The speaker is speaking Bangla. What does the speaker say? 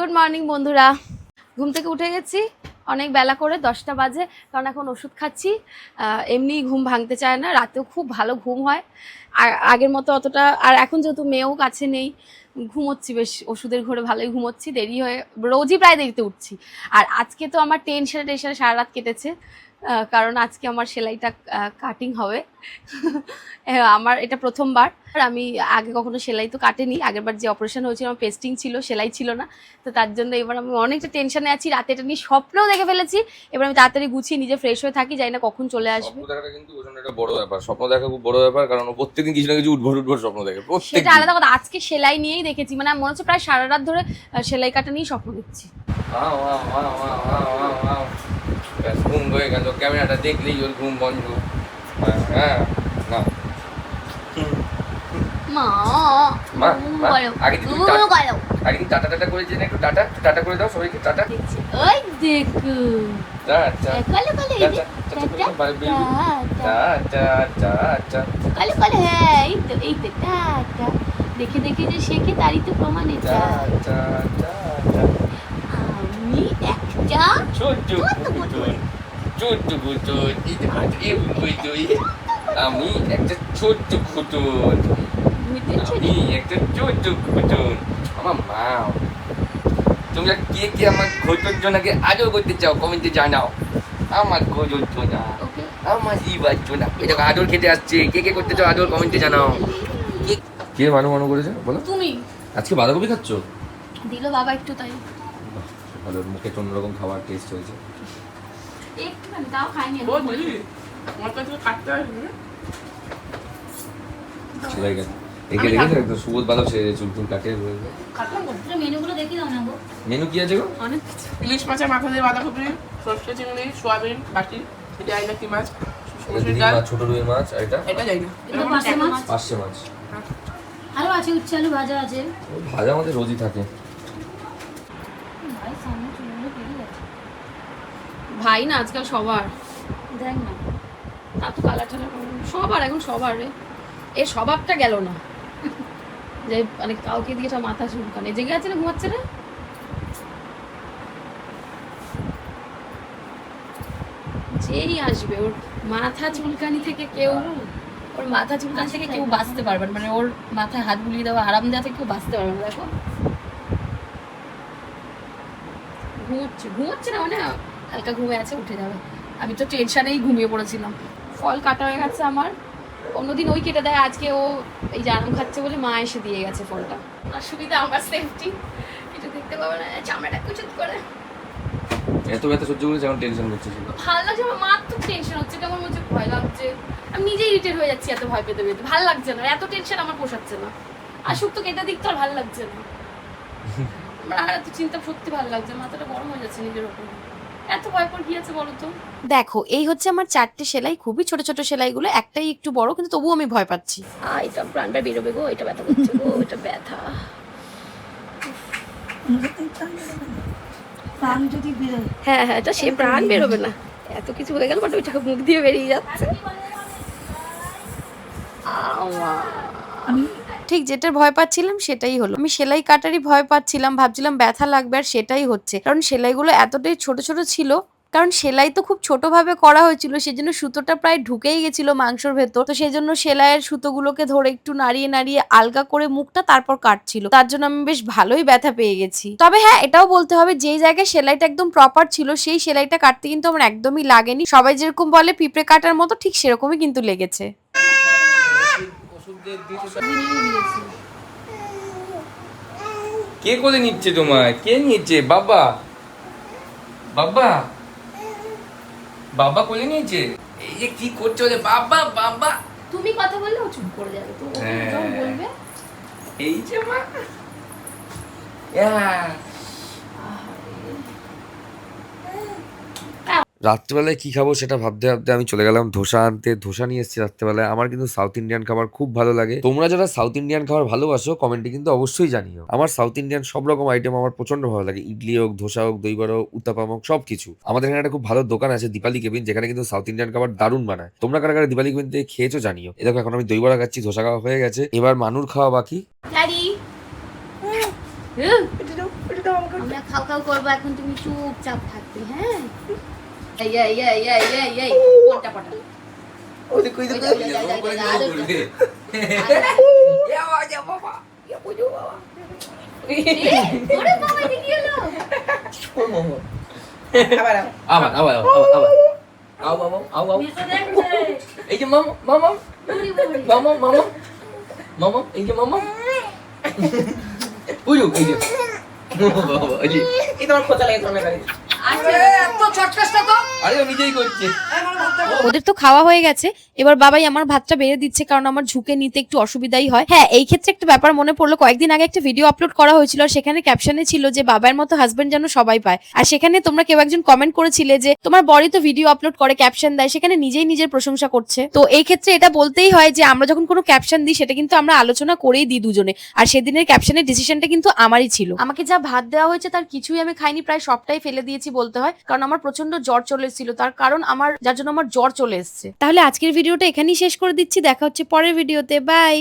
গুড মর্নিং বন্ধুরা। ঘুম থেকে উঠে গেছি অনেক বেলা করে, 10টা বাজে, কারণ এখন ওষুধ খাচ্ছি। এমনি ঘুম ভাঙতে চায় না, রাতেও খুব ভালো ঘুম হয়। আর আগের মতো অতটা, আর এখন যেহেতু মেয়েও কাছে নেই, ঘুমোচ্ছি বেশ, ওষুধের ঘরে ভালোই ঘুমোচ্ছি। দেরি হয়ে রোজই প্রায় দেরিতে উঠছি। আর আজকে তো আমার টেনশনে সারা রাত কেটেছে, কারণ আজকে আমার সেলাইটা কাটিং হবে। আমার এটা প্রথমবার। আমি আগে কখনো সেলাই তো কাটেনি, আগেরবার যে অপারেশন হয়েছিল আমার পেস্টিং ছিল, সেলাই ছিল না। তো তার জন্য এবার আমি অনেকটা টেনশনে আছি, রাতে এটা নিয়ে স্বপ্নও দেখে ফেলেছি। এবার আমি তাড়াতাড়ি গুছিয়ে নিজে ফ্রেশ হয়ে থাকি, জানি না কখন চলে আসবে। স্বপ্ন দেখাটা কিন্তু ওজন্য একটা বড় ব্যাপার, স্বপ্ন দেখা খুব বড় ব্যাপার, কারণ ও প্রত্যেকদিন কিছু না কিছু উদ্ভট স্বপ্ন দেখে। সেটা আলাদা কথা, আজকে সেলাই নিয়েই দেখেছি, মানে মনে হচ্ছে প্রায় সারা রাত ধরে সেলাই কাটা নিয়েই স্বপ্ন দেখছি। ঘুম হয়ে গেল, ক্যামেরাটা দেখলেই ওর ঘুম বন্ধ। হ্যাঁ না মা মা আগে দিন টাটা টাটা করেছি না, একটু টাটা টাটা করে দাও সবাইকে, টাটা। ওই দেখো টাটা কালো কালো কালো কালো, হ্যাঁ এই তো টাটা। দেখে দেখে যে শেখে তারই তো প্রমাণ এটা। আমি একটা ছোট্ট আমি একটা ছোট্ট খুটুন, আমি একটা ছোট্ট খুটুন। আমার মা, তোমরা কে কে আমার ঘটন জোনাকে আদর করতে চাও কমেন্টে জানাও। আমার ঘটন জোনা, আমার জীবার জোনা, এটা আদর খেতে আসছে, কে কে করতে চাও আদর কমেন্টে জানাও। কে মানু মানু করেছে বলো? তুমি আজকে বাঁধাকপি খাচ্ছ? দিল বাবা একটু, তাই ভালো, মুখে অন্যরকম খাবার টেস্ট হয়েছে। একটুখানি তাও খাইনি। চলে গেছে একে দেখেছো একদম সুবোধ বাদক সেরে চুল টুল কাটে। মেনুগুলো দেখি দাও না গো। মেনু কি আছে গো? অনেক ইলিশ মাছের মাথা দিয়ে বাঁধাকপি, সরষে চিংড়ি, সোয়াবিন, বাটি, এটা আইলা কি মাছ, ছোট রুই মাছ, আর এটা যাই না, পার্শে মাছ, আরো আছে উচ্ছে আলু ভাজা আছে। ভাজা আমাদের রোজই থাকে। ভাই না আজকাল সবার, দেখ না তা তো কালা ঠালা সবার, এখন সবার রে এর স্বভাবটা গেল না, যে মানে কাউকে দিয়ে সব মাথা চুলকানে। জেগে আছে না ঘুমাচ্ছে না? যেই আসবে ওর মাথা চুলকানি থেকে কেউ, ওর মাথা চুলকানি থেকে কেউ বাঁচতে পারবে না, মানে ওর মাথায় হাত বুলিয়ে দেওয়া, আরাম দেওয়া থেকে কেউ বাঁচতে পারবে না। দেখো ঘুমোচ্ছে না, মানে হালকা ঘুমে আছে, উঠে যাবে। আমি তো টেনশনেই ঘুমিয়ে পড়েছিলাম। ফল কাটা হয়ে গেছে আমার, অন্যদিন ওই কেটে দেয়, আজকে ও এই জানাম খাচ্ছে বলে মা এসে দিয়ে গেছে ফলটা। আর সুবিধা আমার, সেফটি, কিছু দেখতে পাবে না, চামড়াটা কুচুত করে। এত ব্যথা সহ্য করে যেমন টেনশন করছে, ভালো লাগছে আমার, মার তো টেনশন হচ্ছে, কেমন হচ্ছে, ভয় লাগছে। আমি নিজেই ইরিটেট হয়ে যাচ্ছি এত ভয় পেতে পেতে, ভালো লাগছে না, এত টেনশন আমার পোষাচ্ছে না। আর সুখ তো কেটে দিক তো আর ভালো লাগছে না আমার, আর এত চিন্তা সত্যি ভালো লাগছে, মাথাটা গরম হয়ে যাচ্ছে নিজের ওপর। এত ভয় পর কি আছে বলো তো? দেখো এই হচ্ছে আমার 4টে সেলাই, খুবই ছোট ছোট সেলাইগুলো, একটাই একটু বড়, কিন্তু তবুও আমি ভয় পাচ্ছি। এটা প্রাণটা বেরোবে গো, এটা ব্যথা করছে গো, এটা ব্যথা। হ্যাঁ হ্যাঁ, এটা সে প্রাণ বেরোবে না, এত কিছু হয়ে গেল, বাট ওইটা মুখ দিয়ে বেরিয়ে যাচ্ছে। ঠিক যেটার ভয় পাচ্ছিলাম সেটাই হলো। আমি সেলাই কাটারই ভয় পাচ্ছিলাম, ভাবছিলাম ব্যথা লাগবে, আর সেটাই হচ্ছে। কারণ সেলাইগুলো এতটাই ছোট ছোট ছিল, কারণ সেলাই তো খুব ছোট ভাবে করা হয়েছিল, সেজন্য সুতোটা প্রায় ঢুকেই গেছিল মাংসর ভেতর। তো সেজন্য সেলাইয়ের সুতোগুলোকে ধরে একটু নাড়িয়ে নাড়িয়ে আলগা করে মুখটা তারপর কাটছিল, তার জন্য আমি বেশ ভালোই ব্যথা পেয়ে গেছি। তবে হ্যাঁ, এটাও বলতে হবে, যেই জায়গায় সেলাইটা একদম প্রপার ছিল সেই সেলাইটা কাটতে কিন্তু আমার একদমই লাগেনি। সবাই যেরকম বলে পিঁপড়ে কাটার মতো, ঠিক সেরকমই কিন্তু লেগেছে। কে কোলে নিচ্ছে তোমায়? কে নিচ্ছে? বাবা বাবা বাবা কোলে নিয়েছে। এই যে কি করছো রে বাবা? বাবা তুমি কথা বললে ও চুপ করে যাবে, তো বলবে এই যে মা, রাত্রেবেলায় কি খাবো সেটা ভাবতে ভাবতে আমি চলে গেলাম ধোসা আনতে। ধোসা নিয়ে এসেছি রাত্রেবেলায়। আমার কিন্তু সাউথ ইন্ডিয়ান খাবার খুব ভালো লাগে। তোমরা যারা সাউথ ইন্ডিয়ান খাবার ভালোবাসো কমেন্টে কিন্তু অবশ্যই জানিও। আমার সাউথ ইন্ডিয়ান সব রকম আইটেম আমার প্রচন্ড ভালো লাগে, ইডলি হোক, ধোসা হোক, দই বড়া হোক, উত্তাপাম হোক, সবকিছু। আমাদের এখানে একটা খুব ভালো দোকান আছে দীপালি কেবিন, যেখানে কিন্তু সাউথ ইন্ডিয়ান খাবার দারুণ বানায়। তোমরা কারা কারা দীপালি কেবিন থেকে খেয়েছো জানিও। এ দেখো এখন আমি দই বড়া খাচ্ছি, ধোসা খাওয়া হয়ে গেছে, এবার মানুর খাওয়া বাকি। ড্যাডি আমরা খাও খাও করবো, এখন তুমি চুপচাপ থাকবে। হ্যাঁ, এই কোনটা পটা আবার এই যে মামা মামা মামা মামা মামা এই যে মামা পুজো এই যে এই তোমার খোঁচা লাগে তোমার গাড়ি। আরে ও নিজেই করছে। ওদের তো খাওয়া হয়ে গেছে, এবার বাবাই আমার ভাতটা বেড়ে দিচ্ছে, কারণ আমার ঝুঁকে নিতে একটু অসুবিধাই হয়। হ্যাঁ, এই ক্ষেত্রে একটা ব্যাপার মনে পড়লো, কয়েকদিন আগে একটা ভিডিও আপলোড করা হয়েছিল, আর সেখানে ক্যাপশনে ছিল যে বাবার মতো হাজবেন্ড যেন সবাই পায়। আর সেখানে তোমরা কেউ একজন কমেন্ট করেছিলে যে তোমার বড়ি তো ভিডিও আপলোড করে ক্যাপশন দেয়, সেখানে নিজেই নিজের প্রশংসা করছে। তো এই ক্ষেত্রে এটা বলতেই হয় যে আমরা যখন কোনো ক্যাপশন দিই সেটা কিন্তু আমরা আলোচনা করেই দিই দুজনে, আর সেদিনের ক্যাপশনের ডিসিশনটা কিন্তু আমারই ছিল। আমাকে যা ভাত দেওয়া হয়েছে তার কিছুই আমি খাইনি, প্রায় সবটাই ফেলে দিয়েছি বলতে হয়, কারণ আমার প্রচন্ড জ্বর চলে এসেছিল, তার কারণ যার জন্য আমার জ্বর চলে এসেছে। তাহলে আজকের ভিডিওটা এখানেই শেষ করে দিচ্ছি, দেখা হচ্ছে পরের ভিডিওতে, বাই।